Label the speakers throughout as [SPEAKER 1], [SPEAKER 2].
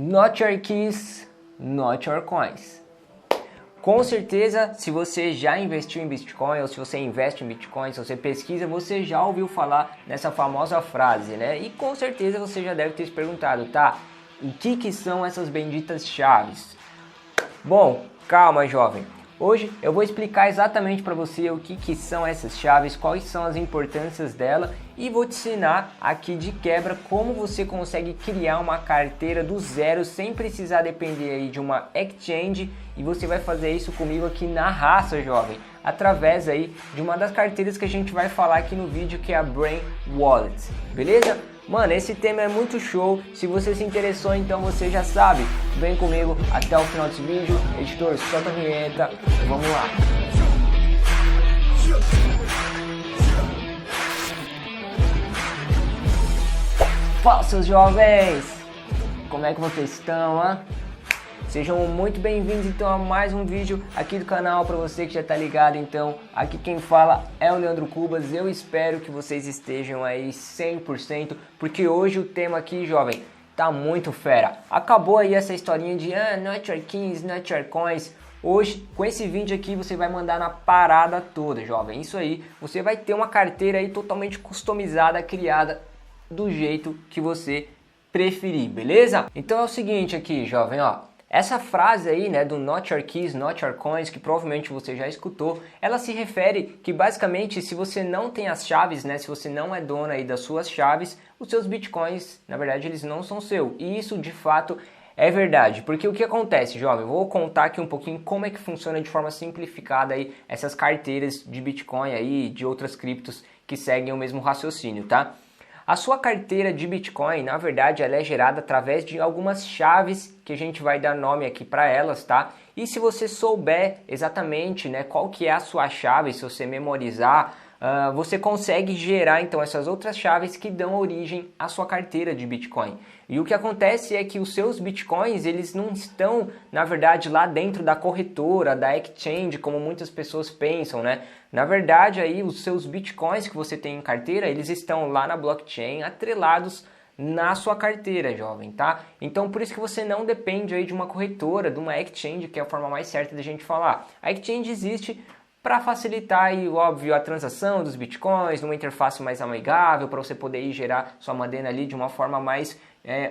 [SPEAKER 1] Not your keys, not your coins. Com certeza, se você já investiu em Bitcoin ou se você investe em Bitcoin, se você pesquisa, você já ouviu falar nessa famosa frase, né? E com certeza você já deve ter se perguntado, tá? O que são essas benditas chaves? Bom, calma, jovem. Hoje eu vou explicar exatamente para você o que são essas chaves, quais são as importâncias dela e vou te ensinar aqui de quebra como você consegue criar uma carteira do zero sem precisar depender aí de uma exchange, e você vai fazer isso comigo aqui na raça, jovem, através aí de uma das carteiras que a gente vai falar aqui no vídeo, que é a Brain Wallet, beleza? Mano, esse tema é muito show, se você se interessou então você já sabe, vem comigo até o final desse vídeo. Editor, solta a vinheta, vamos lá. Fala, seus jovens, como é que vocês estão, hein? Sejam muito bem-vindos então a mais um vídeo aqui do canal. Para você que já tá ligado, então aqui quem fala é o Leandro Cubas. Eu espero que vocês estejam aí 100%, porque hoje o tema aqui, jovem, tá muito fera. Acabou aí essa historinha de not your keys, not your coins. Hoje, com esse vídeo aqui, você vai mandar na parada toda, jovem. Isso aí, você vai ter uma carteira aí totalmente customizada, criada do jeito que você preferir, beleza? Então é o seguinte aqui, jovem, ó. Essa frase aí, né, do Not Your Keys, Not Your Coins, que provavelmente você já escutou, ela se refere que basicamente se você não tem as chaves, né, se você não é dono aí das suas chaves, os seus bitcoins, na verdade, eles não são seus. E isso de fato é verdade, porque o que acontece, jovem? Vou contar aqui um pouquinho como é que funciona de forma simplificada aí essas carteiras de Bitcoin aí, de outras criptos que seguem o mesmo raciocínio, tá? A sua carteira de Bitcoin, na verdade, ela é gerada através de algumas chaves que a gente vai dar nome aqui para elas, tá? E se você souber exatamente, né, qual que é a sua chave, se você memorizar, você consegue gerar então essas outras chaves que dão origem à sua carteira de Bitcoin. E o que acontece é que os seus Bitcoins, eles não estão, na verdade, lá dentro da corretora, da exchange, como muitas pessoas pensam, né? Na verdade, aí os seus Bitcoins que você tem em carteira, eles estão lá na blockchain, atrelados na sua carteira, jovem, tá? Então, por isso que você não depende aí de uma corretora, de uma exchange, que é a forma mais certa de a gente falar. A exchange existe para facilitar aí, óbvio, a transação dos bitcoins, numa interface mais amigável, para você poder ir gerar sua moeda ali de uma forma mais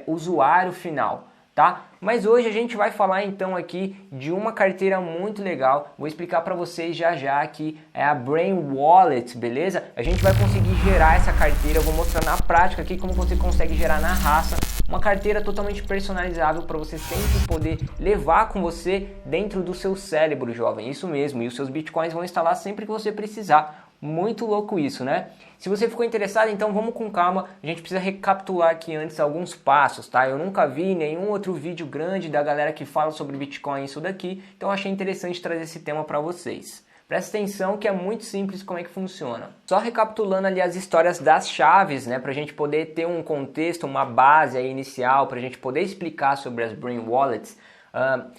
[SPEAKER 1] usuário final, tá? Mas hoje a gente vai falar então aqui de uma carteira muito legal. Vou explicar para vocês já que é a Brain Wallet, beleza? A gente vai conseguir gerar essa carteira, eu vou mostrar na prática aqui como você consegue gerar na raça uma carteira totalmente personalizável para você sempre poder levar com você dentro do seu cérebro, jovem. Isso mesmo, e os seus bitcoins vão estar lá sempre que você precisar. Muito louco isso, né? Se você ficou interessado, então vamos com calma. A gente precisa recapitular aqui antes alguns passos, tá? Eu nunca vi nenhum outro vídeo grande da galera que fala sobre Bitcoin isso daqui, então achei interessante trazer esse tema para vocês. Presta atenção que é muito simples como é que funciona. Só recapitulando ali as histórias das chaves, né, pra gente poder ter um contexto, uma base aí inicial, pra gente poder explicar sobre as Brain Wallets,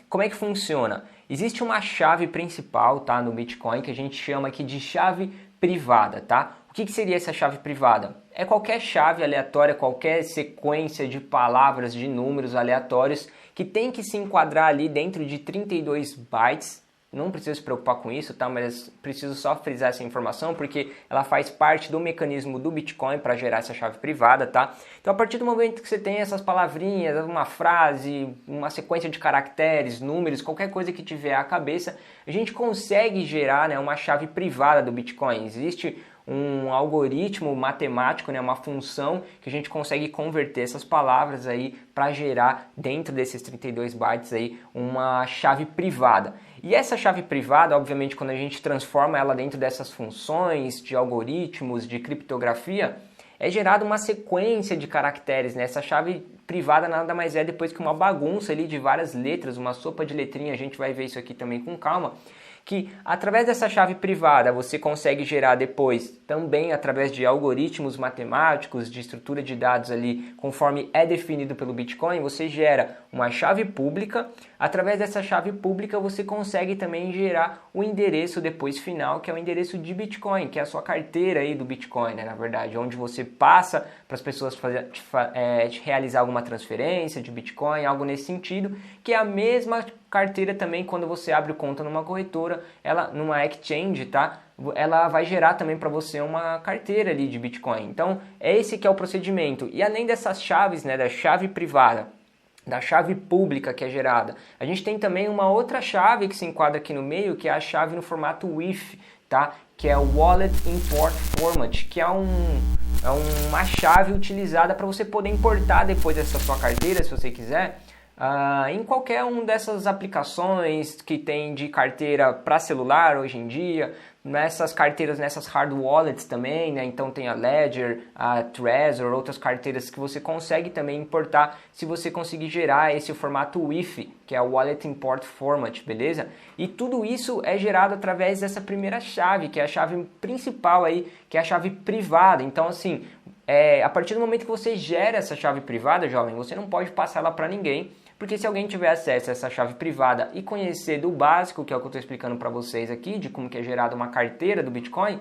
[SPEAKER 1] como é que funciona? Existe uma chave principal, tá, no Bitcoin, que a gente chama aqui de chave privada, tá? O que seria essa chave privada? É qualquer chave aleatória, qualquer sequência de palavras, de números aleatórios que tem que se enquadrar ali dentro de 32 bytes. Não precisa se preocupar com isso, tá? Mas preciso só frisar essa informação porque ela faz parte do mecanismo do Bitcoin para gerar essa chave privada, tá? Então, a partir do momento que você tem essas palavrinhas, uma frase, uma sequência de caracteres, números, qualquer coisa que tiver à cabeça, a gente consegue gerar, né, uma chave privada do Bitcoin. Existe um algoritmo matemático, né, uma função que a gente consegue converter essas palavras aí para gerar dentro desses 32 bytes aí uma chave privada. E essa chave privada, obviamente, quando a gente transforma ela dentro dessas funções de algoritmos, de criptografia, é gerada uma sequência de caracteres, né? Essa chave privada nada mais é depois que uma bagunça ali de várias letras, uma sopa de letrinha, a gente vai ver isso aqui também com calma, que através dessa chave privada você consegue gerar depois também através de algoritmos matemáticos, de estrutura de dados ali, conforme é definido pelo Bitcoin, você gera uma chave pública. Através dessa chave pública você consegue também gerar o endereço depois final, que é o endereço de Bitcoin, que é a sua carteira aí do Bitcoin, né, na verdade, onde você passa para as pessoas realizar alguma transferência de Bitcoin, algo nesse sentido, que é a mesma carteira também quando você abre conta numa corretora, ela numa exchange, tá? Ela vai gerar também para você uma carteira ali de Bitcoin. Então, é esse que é o procedimento. E além dessas chaves, né, da chave privada, da chave pública que é gerada, a gente tem também uma outra chave que se enquadra aqui no meio, que é a chave no formato WIF, tá? Que é o Wallet Import Format, que é uma chave utilizada para você poder importar depois essa sua carteira, se você quiser, em qualquer uma dessas aplicações que tem de carteira para celular hoje em dia, nessas carteiras, nessas hard wallets também, né? Então tem a Ledger, a Trezor, outras carteiras que você consegue também importar se você conseguir gerar esse formato WIF, que é o Wallet Import Format, beleza? E tudo isso é gerado através dessa primeira chave, que é a chave principal aí, que é a chave privada. Então assim, a partir do momento que você gera essa chave privada, jovem, você não pode passar ela para ninguém, porque se alguém tiver acesso a essa chave privada e conhecer do básico, que é o que eu estou explicando para vocês aqui, de como que é gerada uma carteira do Bitcoin,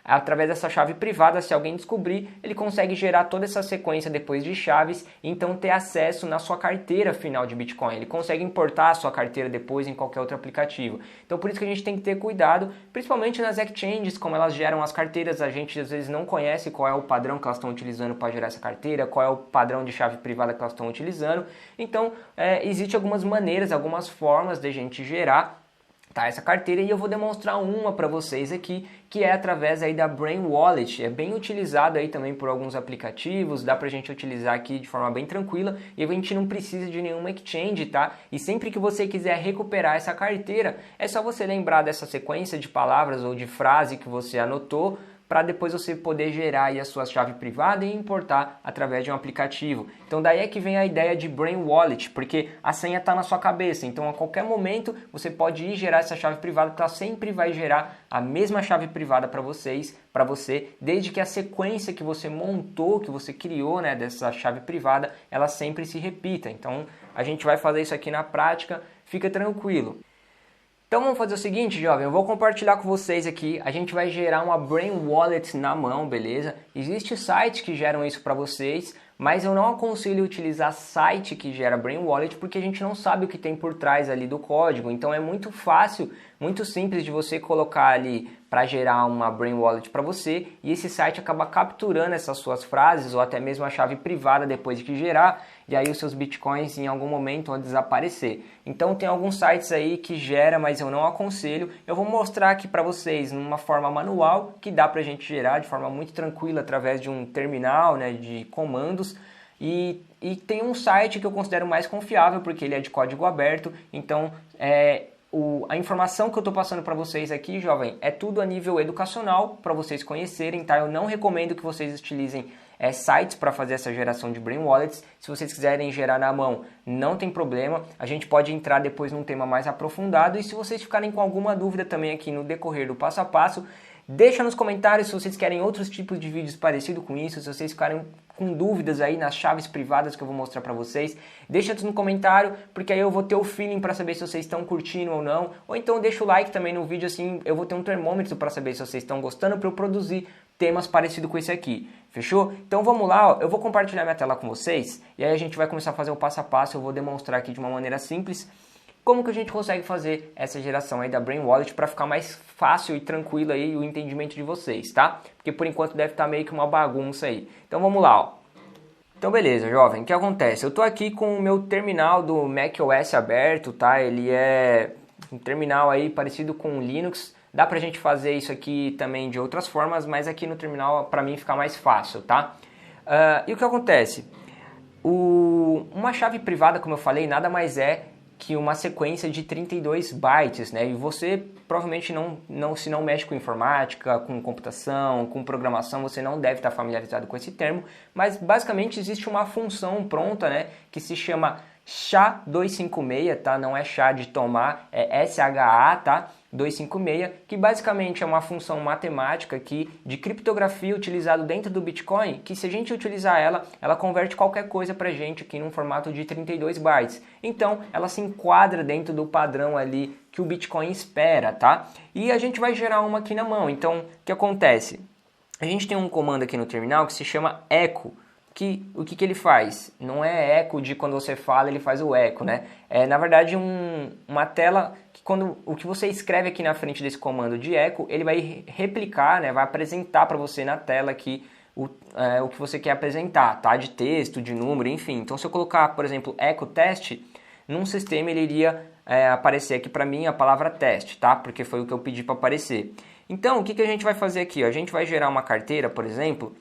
[SPEAKER 1] através dessa chave privada, se alguém descobrir, ele consegue gerar toda essa sequência depois de chaves e então ter acesso na sua carteira final de Bitcoin. Ele consegue importar a sua carteira depois em qualquer outro aplicativo. Então por isso que a gente tem que ter cuidado, principalmente nas exchanges, como elas geram as carteiras, a gente às vezes não conhece qual é o padrão que elas estão utilizando para gerar essa carteira, qual é o padrão de chave privada que elas estão utilizando. Então existe algumas maneiras, algumas formas de a gente gerar, tá, essa carteira, e eu vou demonstrar uma para vocês aqui, que é através aí da Brain Wallet. É bem utilizado aí também por alguns aplicativos, dá pra gente utilizar aqui de forma bem tranquila e a gente não precisa de nenhuma exchange, tá? E sempre que você quiser recuperar essa carteira, é só você lembrar dessa sequência de palavras ou de frase que você anotou, para depois você poder gerar aí a sua chave privada e importar através de um aplicativo. Então daí é que vem a ideia de Brain Wallet, porque a senha está na sua cabeça, então a qualquer momento você pode ir gerar essa chave privada, que ela sempre vai gerar a mesma chave privada para você, desde que a sequência que você montou, que você criou, né, dessa chave privada, ela sempre se repita. Então a gente vai fazer isso aqui na prática, fica tranquilo. Então vamos fazer o seguinte, jovem, eu vou compartilhar com vocês aqui, a gente vai gerar uma Brain Wallet na mão, beleza? Existem sites que geram isso para vocês, mas eu não aconselho utilizar site que gera Brain Wallet porque a gente não sabe o que tem por trás ali do código, então é muito fácil, muito simples de você colocar ali para gerar uma Brain Wallet para você e esse site acaba capturando essas suas frases ou até mesmo a chave privada depois de que gerar, e aí os seus bitcoins em algum momento vão desaparecer. Então tem alguns sites aí que gera, mas eu não aconselho. Eu vou mostrar aqui para vocês numa forma manual que dá pra gente gerar de forma muito tranquila através de um terminal, né, de comandos. E tem um site que eu considero mais confiável porque ele é de código aberto, então a informação que eu estou passando para vocês aqui, jovem, é tudo a nível educacional para vocês conhecerem, tá? Eu não recomendo que vocês utilizem sites para fazer essa geração de Brain Wallets. Se vocês quiserem gerar na mão, não tem problema, a gente pode entrar depois num tema mais aprofundado, e se vocês ficarem com alguma dúvida também aqui no decorrer do passo a passo, deixa nos comentários se vocês querem outros tipos de vídeos parecidos com isso, se vocês ficarem com dúvidas aí nas chaves privadas que eu vou mostrar para vocês, deixa no comentário, porque aí eu vou ter o feeling para saber se vocês estão curtindo ou não, ou então deixa o like também no vídeo, assim eu vou ter um termômetro para saber se vocês estão gostando, para eu produzir temas parecidos com esse aqui, fechou? Então vamos lá, ó. Eu vou compartilhar minha tela com vocês, e aí a gente vai começar a fazer o passo a passo, eu vou demonstrar aqui de uma maneira simples, como que a gente consegue fazer essa geração aí da Brain Wallet para ficar mais fácil e tranquilo aí o entendimento de vocês, tá? Porque por enquanto deve estar meio que uma bagunça aí. Então vamos lá, ó. Então beleza, jovem, o que acontece? Eu tô aqui com o meu terminal do macOS aberto, tá? Ele é um terminal aí parecido com o Linux. Dá pra gente fazer isso aqui também de outras formas, mas aqui no terminal pra mim fica mais fácil, tá? E o que acontece? Uma chave privada, como eu falei, nada mais é que uma sequência de 32 bytes, né? E você provavelmente se não mexe com informática, com computação, com programação, você não deve estar familiarizado com esse termo, mas basicamente existe uma função pronta, né, que se chama SHA-256, tá? Não é chá de tomar, é SHA, tá? 256, que basicamente é uma função matemática aqui de criptografia utilizada dentro do Bitcoin, que se a gente utilizar ela converte qualquer coisa pra gente aqui num formato de 32 bytes. Então, ela se enquadra dentro do padrão ali que o Bitcoin espera, tá? E a gente vai gerar uma aqui na mão. Então, o que acontece? A gente tem um comando aqui no terminal que se chama echo. O que ele faz? Não é eco de quando você fala, ele faz o eco, né? É, na verdade, uma tela que quando o que você escreve aqui na frente desse comando de eco, ele vai replicar, né? Vai apresentar para você na tela aqui o que você quer apresentar, tá? De texto, de número, enfim. Então, se eu colocar, por exemplo, echo teste, num sistema ele iria aparecer aqui para mim a palavra teste, tá? Porque foi o que eu pedi para aparecer. Então, o que a gente vai fazer aqui? Ó? A gente vai gerar uma carteira, por exemplo,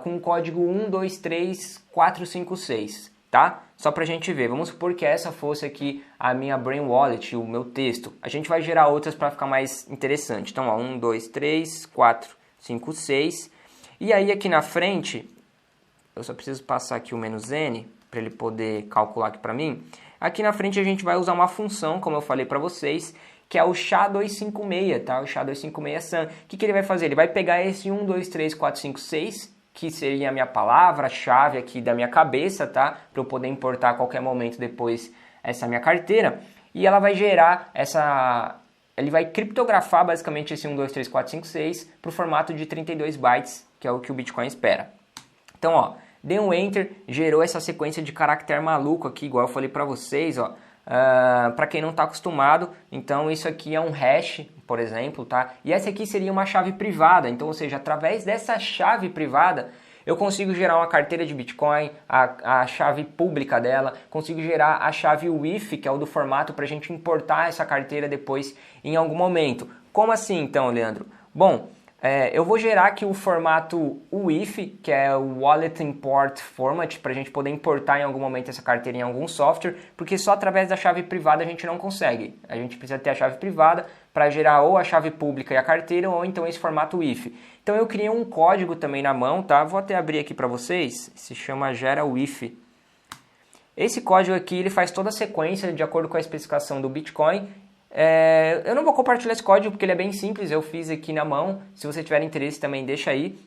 [SPEAKER 1] com o código 123456, tá? Só pra gente ver. Vamos supor que essa fosse aqui a minha Brain Wallet, o meu texto. A gente vai gerar outras para ficar mais interessante. Então, ó, 1, 2, 3, 4, 5, 6. E aí aqui na frente, eu só preciso passar aqui o "-n para ele poder calcular aqui para mim. Aqui na frente a gente vai usar uma função, como eu falei para vocês, que é o SHA-256, tá? O SHA-256-SUN. O que ele vai fazer? Ele vai pegar esse 1, 2, 3, 4, 5, 6, que seria a minha palavra-chave aqui da minha cabeça, tá? Para eu poder importar a qualquer momento depois essa minha carteira. E ela vai gerar ele vai criptografar basicamente esse 1, 2, 3, 4, 5, 6 para o formato de 32 bytes, que é o que o Bitcoin espera. Então, ó, dei um Enter, gerou essa sequência de caractere maluco aqui, igual eu falei para vocês, ó. Para quem não está acostumado, então isso aqui é um hash, por exemplo, tá? E essa aqui seria uma chave privada, então, ou seja, através dessa chave privada eu consigo gerar uma carteira de Bitcoin, a chave pública dela, consigo gerar a chave WIF, que é o do formato para a gente importar essa carteira depois em algum momento. Como assim então, Leandro? Bom, eu vou gerar aqui o formato WIF, que é o Wallet Import Format, para a gente poder importar em algum momento essa carteira em algum software, porque só através da chave privada a gente não consegue. A gente precisa ter a chave privada para gerar ou a chave pública e a carteira, ou então esse formato WIF. Então eu criei um código também na mão, tá? Vou até abrir aqui para vocês, se chama gera WIF. Esse código aqui ele faz toda a sequência de acordo com a especificação do Bitcoin. Eu não vou compartilhar esse código porque ele é bem simples, eu fiz aqui na mão. Se você tiver interesse também deixa aí.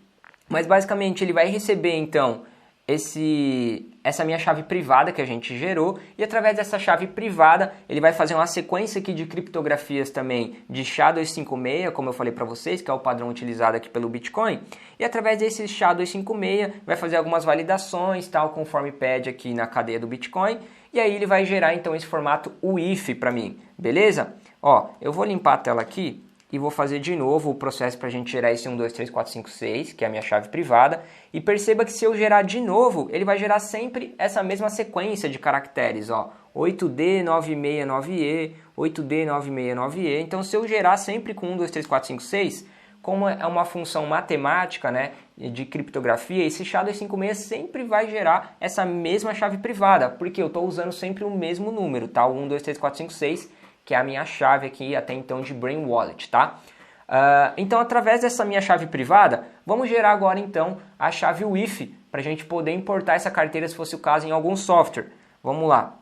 [SPEAKER 1] Mas basicamente ele vai receber então essa minha chave privada que a gente gerou, e através dessa chave privada ele vai fazer uma sequência aqui de criptografias também de SHA-256, como eu falei para vocês, que é o padrão utilizado aqui pelo Bitcoin, e através desse SHA-256 vai fazer algumas validações, tal, conforme pede aqui na cadeia do Bitcoin, e aí ele vai gerar então esse formato WIF para mim, beleza? Ó, eu vou limpar a tela aqui e vou fazer de novo o processo para a gente gerar esse 1, 2, 3, 4, 5, 6, que é a minha chave privada. E perceba que se eu gerar de novo, ele vai gerar sempre essa mesma sequência de caracteres, ó. 8D969E, 8D969E. Então, se eu gerar sempre com 1, 2, 3, 4, 5, 6, como é uma função matemática, né, de criptografia, esse SHA-256 sempre vai gerar essa mesma chave privada, porque eu estou usando sempre o mesmo número, tá? O 1, 2, 3, 4, 5, 6, que é a minha chave aqui até então de Brain Wallet, tá? Então, através dessa minha chave privada, vamos gerar agora então a chave WIF para a gente poder importar essa carteira, se fosse o caso, em algum software. Vamos lá.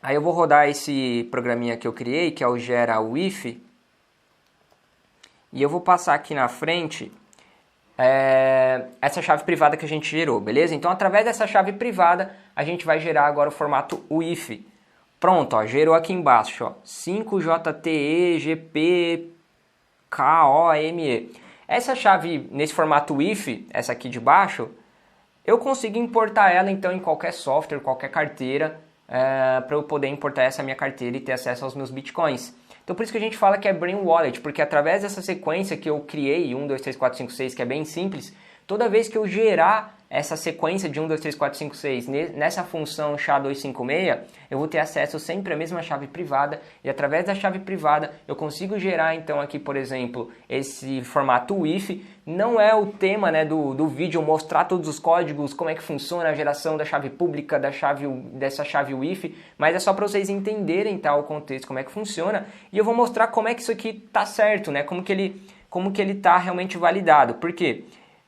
[SPEAKER 1] Aí eu vou rodar esse programinha que eu criei, que é o gera WIF, e eu vou passar aqui na frente essa chave privada que a gente gerou, beleza? Então, através dessa chave privada, a gente vai gerar agora o formato WIF. Pronto, ó, gerou aqui embaixo, ó, 5JTEGPKOME. Essa chave nesse formato WIF, essa aqui de baixo, eu consigo importar ela então em qualquer software, qualquer carteira, para eu poder importar essa minha carteira e ter acesso aos meus bitcoins. Então por isso que a gente fala que é Brain Wallet, porque através dessa sequência que eu criei, 1, 2, 3, 4, 5, 6, que é bem simples, toda vez que eu gerar essa sequência de 1, 2, 3, 4, 5, 6 nessa função SHA-256, eu vou ter acesso sempre à mesma chave privada, e através da chave privada eu consigo gerar então aqui, por exemplo, esse formato WIF. Não é o tema, né, do vídeo mostrar todos os códigos, como é que funciona a geração da chave pública, dessa chave WIF, mas é só para vocês entenderem, tá, o contexto, como é que funciona, e eu vou mostrar como é que isso aqui tá certo, né, como que ele tá realmente validado. Por quê?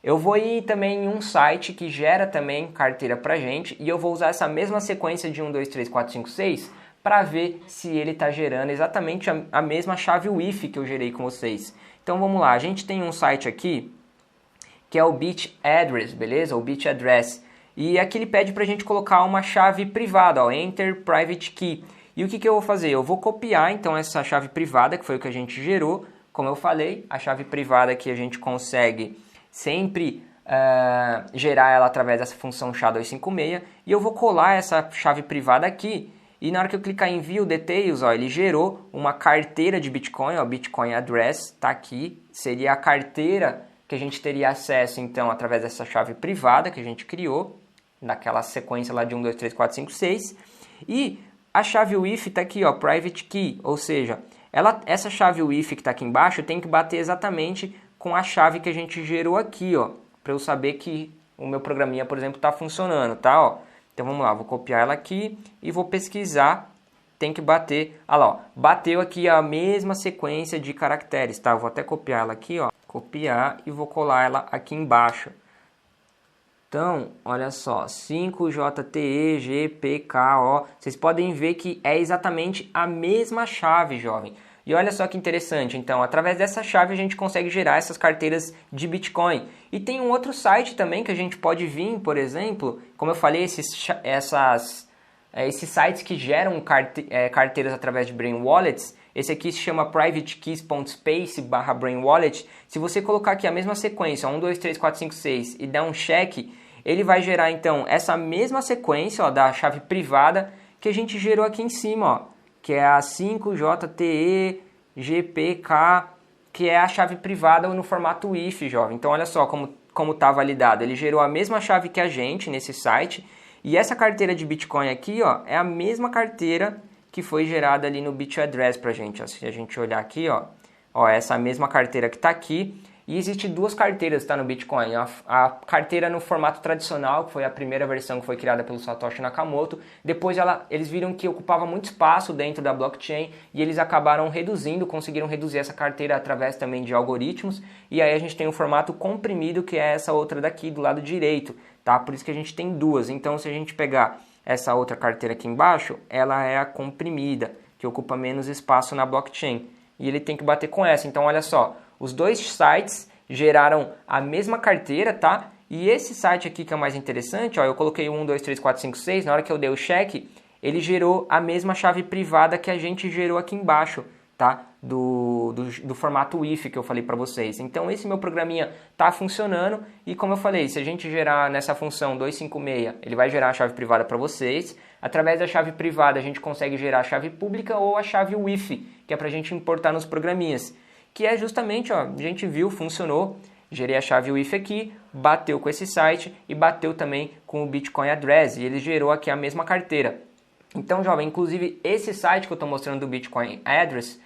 [SPEAKER 1] Eu vou ir também em um site que gera também carteira pra gente e eu vou usar essa mesma sequência de 1, 2, 3, 4, 5, 6 para ver se ele está gerando exatamente a mesma chave WIF que eu gerei com vocês. Então vamos lá, a gente tem um site aqui que é o Bit Address, beleza? O Bit Address. E aqui ele pede para a gente colocar uma chave privada, ó, Enter Private Key. E o que eu vou fazer? Eu vou copiar então essa chave privada, que foi o que a gente gerou. Como eu falei, a chave privada que a gente consegue sempre gerar ela através dessa função SHA-256. E eu vou colar essa chave privada aqui. E na hora que eu clicar em View Details, ó, ele gerou uma carteira de Bitcoin, ó, Bitcoin Address, tá aqui. Seria a carteira que a gente teria acesso, então, através dessa chave privada que a gente criou, naquela sequência lá de 1, 2, 3, 4, 5, 6. E a chave WIF está aqui, ó, Private Key, ou seja, essa chave WIF que está aqui embaixo tem que bater exatamente com a chave que a gente gerou aqui, ó, para eu saber que o meu programinha, por exemplo, está funcionando, tá? Ó. Então vamos lá, vou copiar ela aqui e vou pesquisar, tem que bater, olha lá, ó, bateu aqui a mesma sequência de caracteres, tá? Eu vou até copiar ela aqui, ó, copiar e vou colar ela aqui embaixo. Então, olha só, 5JTEGPKO, vocês podem ver que é exatamente a mesma chave, jovem. E olha só que interessante, então, através dessa chave a gente consegue gerar essas carteiras de Bitcoin. E tem um outro site também que a gente pode vir, por exemplo, como eu falei, esses sites que geram carteiras através de Brain Wallets. Esse aqui se chama privatekeys.space/brainwallet. Se você colocar aqui a mesma sequência, 1, 2, 3, 4, 5, 6 e der um check, ele vai gerar então essa mesma sequência, ó, da chave privada que a gente gerou aqui em cima, ó, que é a 5JTEGPK, que é a chave privada no formato WIF, jovem. Então olha só como está validado. Ele gerou a mesma chave que a gente nesse site e essa carteira de Bitcoin aqui, ó, é a mesma carteira que foi gerada ali no Bit Address pra gente, ó. Se a gente olhar aqui, ó, essa mesma carteira que está aqui. E existe duas carteiras, tá, no Bitcoin. A carteira no formato tradicional, que foi a primeira versão que foi criada pelo Satoshi Nakamoto. Depois eles viram que ocupava muito espaço dentro da blockchain e eles acabaram conseguiram reduzir essa carteira através também de algoritmos. E aí a gente tem o formato comprimido, que é essa outra daqui do lado direito, tá? Por isso que a gente tem duas. Então, se a gente pegar essa outra carteira aqui embaixo, ela é a comprimida, que ocupa menos espaço na blockchain. E ele tem que bater com essa. Então, olha só, os dois sites geraram a mesma carteira, tá? E esse site aqui que é o mais interessante, ó, eu coloquei 1, 2, 3, 4, 5, 6, na hora que eu dei o check, ele gerou a mesma chave privada que a gente gerou aqui embaixo, tá? Do formato WIF que eu falei para vocês. Então esse meu programinha tá funcionando e como eu falei, se a gente gerar nessa função 256, ele vai gerar a chave privada para vocês. Através da chave privada a gente consegue gerar a chave pública ou a chave WIF, que é para a gente importar nos programinhas. Que é justamente, ó, a gente viu, funcionou, gerei a chave WIF aqui, bateu com esse site e bateu também com o Bitcoin Address e ele gerou aqui a mesma carteira. Então, jovem, inclusive esse site que eu estou mostrando do Bitcoin Address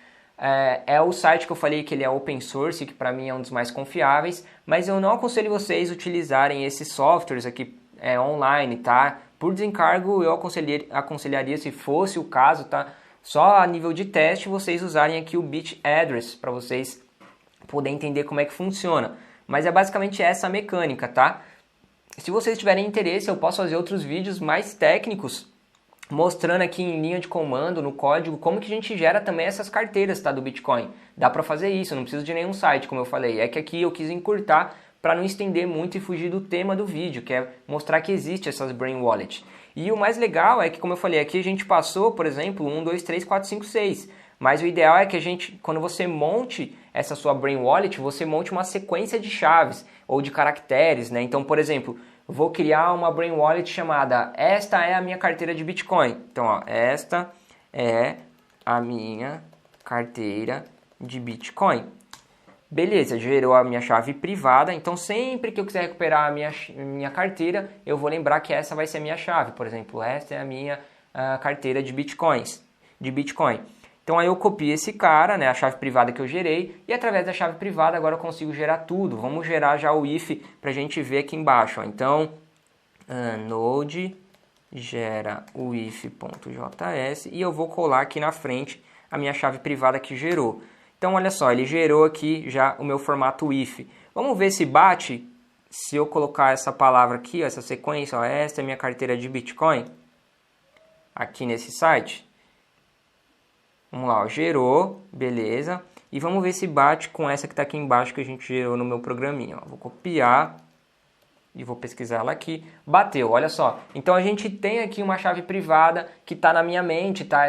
[SPEAKER 1] é o site que eu falei que ele é open source, que para mim é um dos mais confiáveis, mas eu não aconselho vocês utilizarem esses softwares aqui online, tá? Por desencargo, eu aconselharia, se fosse o caso, tá? Só a nível de teste, vocês usarem aqui o Bit Address para vocês poderem entender como é que funciona. Mas é basicamente essa a mecânica, tá? Se vocês tiverem interesse, eu posso fazer outros vídeos mais técnicos mostrando aqui em linha de comando, no código, como que a gente gera também essas carteiras, tá, do Bitcoin. Dá para fazer isso, não precisa de nenhum site, como eu falei. É que aqui eu quis encurtar para não estender muito e fugir do tema do vídeo, que é mostrar que existe essas Brain Wallet. E o mais legal é que, como eu falei, aqui a gente passou, por exemplo, 1, 2, 3, 4, 5, 6. Mas o ideal é que a gente, quando você monte essa sua Brain Wallet, você monte uma sequência de chaves ou de caracteres, né? Então, por exemplo, eu vou criar uma Brain Wallet chamada esta é a minha carteira de Bitcoin. Então, ó, esta é a minha carteira de Bitcoin. Beleza, gerou a minha chave privada, então sempre que eu quiser recuperar a minha carteira, eu vou lembrar que essa vai ser a minha chave. Por exemplo, esta é a minha carteira de Bitcoin. Então aí eu copio esse cara, né, a chave privada que eu gerei, e através da chave privada agora eu consigo gerar tudo. Vamos gerar já o if para a gente ver aqui embaixo. Ó. Então, node gera o if.js e eu vou colar aqui na frente a minha chave privada que gerou. Então, olha só, ele gerou aqui já o meu formato if. Vamos ver se bate se eu colocar essa palavra aqui, ó, essa sequência, ó, esta é minha carteira de Bitcoin, aqui nesse site, vamos lá, ó, gerou, beleza, e vamos ver se bate com essa que está aqui embaixo que a gente gerou no meu programinha, ó. Vou copiar e vou pesquisar ela aqui, bateu, olha só. Então a gente tem aqui uma chave privada que está na minha mente, tá?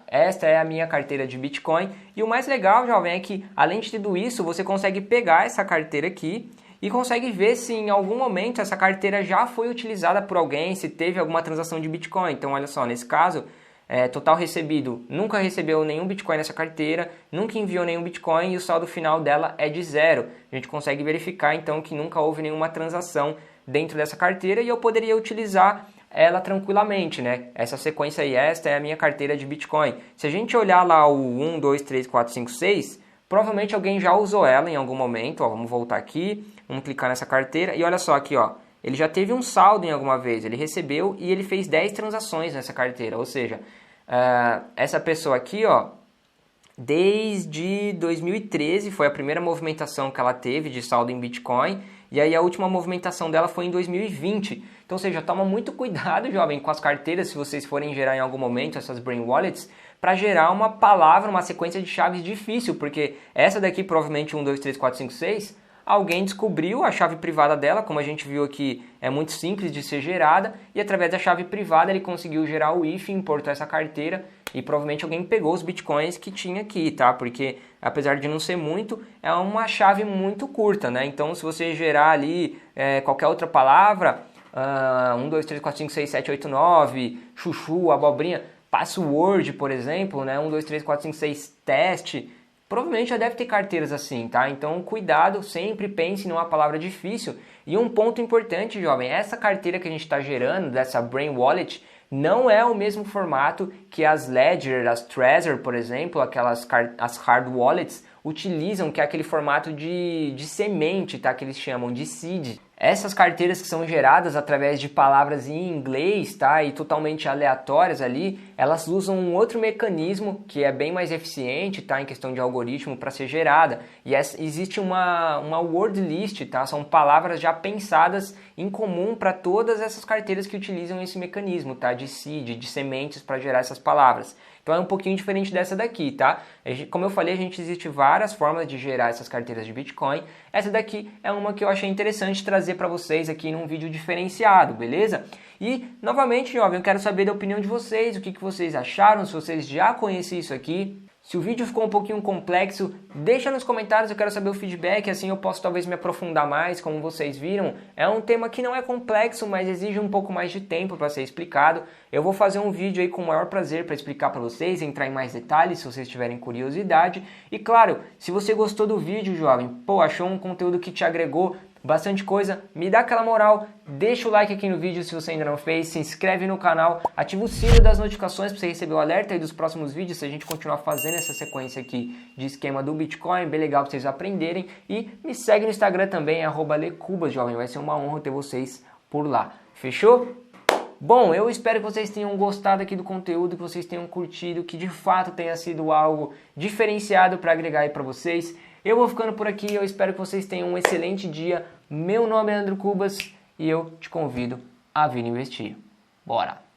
[SPEAKER 1] Esta é a minha carteira de Bitcoin. E o mais legal, jovem, é que além de tudo isso, você consegue pegar essa carteira aqui e consegue ver se em algum momento essa carteira já foi utilizada por alguém, se teve alguma transação de Bitcoin. Então olha só, nesse caso, total recebido, nunca recebeu nenhum Bitcoin nessa carteira, nunca enviou nenhum Bitcoin e o saldo final dela é de 0. A gente consegue verificar então que nunca houve nenhuma transação dentro dessa carteira e eu poderia utilizar ela tranquilamente, né? Essa sequência aí, esta é a minha carteira de Bitcoin. Se a gente olhar lá o 1, 2, 3, 4, 5, 6, provavelmente alguém já usou ela em algum momento. Ó, vamos voltar aqui, vamos clicar nessa carteira e olha só aqui, ó. Ele já teve um saldo em alguma vez, ele recebeu e ele fez 10 transações nessa carteira, ou seja, essa pessoa aqui, ó, desde 2013 foi a primeira movimentação que ela teve de saldo em Bitcoin e aí a última movimentação dela foi em 2020. Então, ou seja, toma muito cuidado, jovem, com as carteiras, se vocês forem gerar em algum momento essas Brain Wallets, para gerar uma palavra, uma sequência de chaves difícil, porque essa daqui provavelmente 1, 2, 3, 4, 5, 6... alguém descobriu a chave privada dela, como a gente viu aqui, é muito simples de ser gerada, e através da chave privada ele conseguiu gerar o IF, importou essa carteira, e provavelmente alguém pegou os bitcoins que tinha aqui, tá? Porque, apesar de não ser muito, é uma chave muito curta, né? Então, se você gerar ali qualquer outra palavra, 1, 2, 3, 4, 5, 6, 7, 8, 9, chuchu, abobrinha, password, por exemplo, né? 1, 2, 3, 4, 5, 6, teste, provavelmente já deve ter carteiras assim, tá? Então, cuidado, sempre pense numa palavra difícil. E um ponto importante, jovem, essa carteira que a gente está gerando, dessa Brain Wallet, não é o mesmo formato que as Ledger, as Trezor, por exemplo, as Hard Wallets, utilizam, que é aquele formato de semente, tá? Que eles chamam de seed. Essas carteiras que são geradas através de palavras em inglês, tá? E totalmente aleatórias ali, elas usam um outro mecanismo que é bem mais eficiente, tá? Em questão de algoritmo para ser gerada. E existe uma word list, tá? São palavras já pensadas em comum para todas essas carteiras que utilizam esse mecanismo, tá? De seed, de sementes para gerar essas palavras. Então é um pouquinho diferente dessa daqui, tá? Como eu falei, existe várias formas de gerar essas carteiras de Bitcoin. Essa daqui é uma que eu achei interessante trazer para vocês aqui num vídeo diferenciado, beleza? E, novamente, jovem, eu quero saber da opinião de vocês, o que vocês acharam, se vocês já conheciam isso aqui. Se o vídeo ficou um pouquinho complexo, deixa nos comentários, eu quero saber o feedback, assim eu posso talvez me aprofundar mais, como vocês viram. É um tema que não é complexo, mas exige um pouco mais de tempo para ser explicado. Eu vou fazer um vídeo aí com o maior prazer para explicar para vocês, entrar em mais detalhes, se vocês tiverem curiosidade. E claro, se você gostou do vídeo, jovem, achou um conteúdo que te agregou bastante coisa, me dá aquela moral, deixa o like aqui no vídeo se você ainda não fez, se inscreve no canal, ativa o sino das notificações para você receber o alerta aí dos próximos vídeos, se a gente continuar fazendo essa sequência aqui de esquema do Bitcoin, bem legal para vocês aprenderem, e me segue no Instagram também, @lecubas, jovem, vai ser uma honra ter vocês por lá, fechou? Bom, eu espero que vocês tenham gostado aqui do conteúdo, que vocês tenham curtido, que de fato tenha sido algo diferenciado para agregar aí para vocês. Eu vou ficando por aqui, eu espero que vocês tenham um excelente dia. Meu nome é Andrew Cubas e eu te convido a vir investir. Bora!